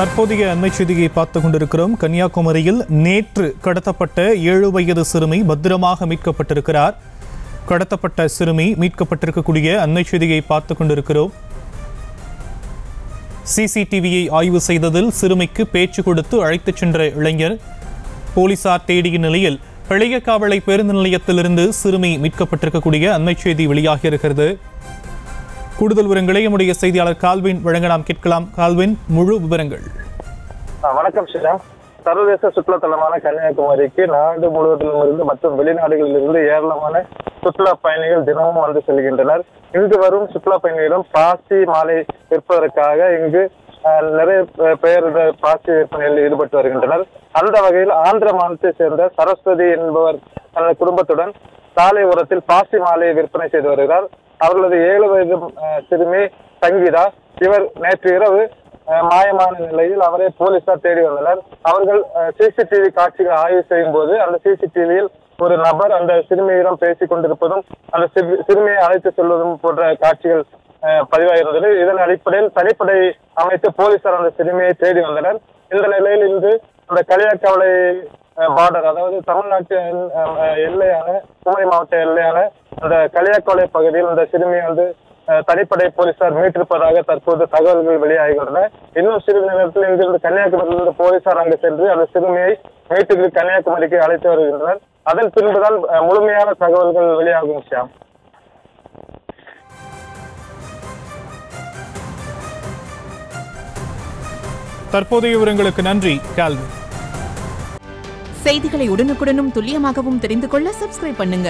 தற்போதைய அண்மை செய்தியை பார்த்துக் கொண்டிருக்கிறோம். கன்னியாகுமரியில் நேற்று கடத்தப்பட்ட 7 வயது சிறுமி பத்திரமாக மீட்கப்பட்டிருக்கிறார். கடத்தப்பட்ட சிறுமி மீட்கப்பட்டிருக்கக்கூடிய அண்மை செய்தியை பார்த்துக் கொண்டிருக்கிறோம். சிசிடிவியை ஆய்வு செய்ததில் சிறுமிக்கு பேச்சு கொடுத்து அழைத்துச் சென்ற இளைஞர் போலீசார் தேடிய நிலையில் பழையக்காவளை பேருந்து நிலையத்திலிருந்து சிறுமி மீட்கப்பட்டிருக்கக்கூடிய அண்மை செய்தி வெளியாகியிருக்கிறது. கூடுதல் விவரங்களை நம்முடைய செய்தியாளர் கால்வின் வழங்க நாம் கேட்கலாம். கால்வின், முழு விவரங்கள். வணக்கம் ஸ்ரீராம். சர்வதேச சுற்றுலாத்தலமான கன்னியாகுமரிக்கு நாடு முழுவதிலும் இருந்து மற்றும் வெளிநாடுகளில் இருந்து ஏராளமான சுற்றுலா பயணிகள் தினமும் வந்து செல்கின்றனர். இங்கு வரும் சுற்றுலா பயணிகளும் பாசி மாலை விற்பதற்காக இங்கு நிறைய பேர் பாசி விற்பனையில் ஈடுபட்டு வருகின்றனர். அந்த வகையில் ஆந்திர மாநிலத்தை சேர்ந்த சரஸ்வதி என்பவர் தனது குடும்பத்துடன் சாலை ஓரத்தில் பாசி மாலையை விற்பனை செய்து வருகிறார். அவர்களது 7 வயது சிறுமி சங்கீதா. இவர் நேற்று இரவு மாயமான நிலையில் அவரை போலீசார் தேடி வந்தனர். அவர்கள் சிசிடிவி காட்சிகளை ஆய்வு செய்யும் போது அந்த சிசிடிவியில் ஒரு நபர் அந்த சிறுமியிடம் பேசிக் கொண்டிருப்பதும் அந்த சிறுமியை அழைத்து செல்வதும் போன்ற காட்சிகள் பதிவாகியிருந்தது. இதன் அடிப்படையில் தனிப்படை அமைத்து போலீசார் அந்த சிறுமியை தேடி வந்தனர். இந்த நிலையில் இன்று அந்த களியாக்காவளை பார்டர், அதாவது தமிழ்நாட்டின் எல்லையான குமரி மாவட்ட எல்லையான அந்த களியாக்காவளை பகுதியில் அந்த சிறுமியை தனிப்படை போலீசார் மீட்டிருப்பதாக தற்போது தகவல்கள் வெளியாகின்றன. இன்னும் சிறிது நேரத்தில் இங்கிருந்து கன்னியாகுமரியிலிருந்து போலீசார் அங்கு சென்று அந்த சிறுமியை மீட்டுக்கு கன்னியாகுமரிக்கு அழைத்து வருகின்றனர். அதன் பின்புதான் முழுமையான தகவல்கள் வெளியாகும். ஷியாம், தற்போதைய விவரங்களுக்கு நன்றி கால்வின். செய்திகளை உடனுக்குடனும் துல்லியமாகவும் தெரிந்து கொள்ள சப்ஸ்கிரைப் பண்ணுங்க.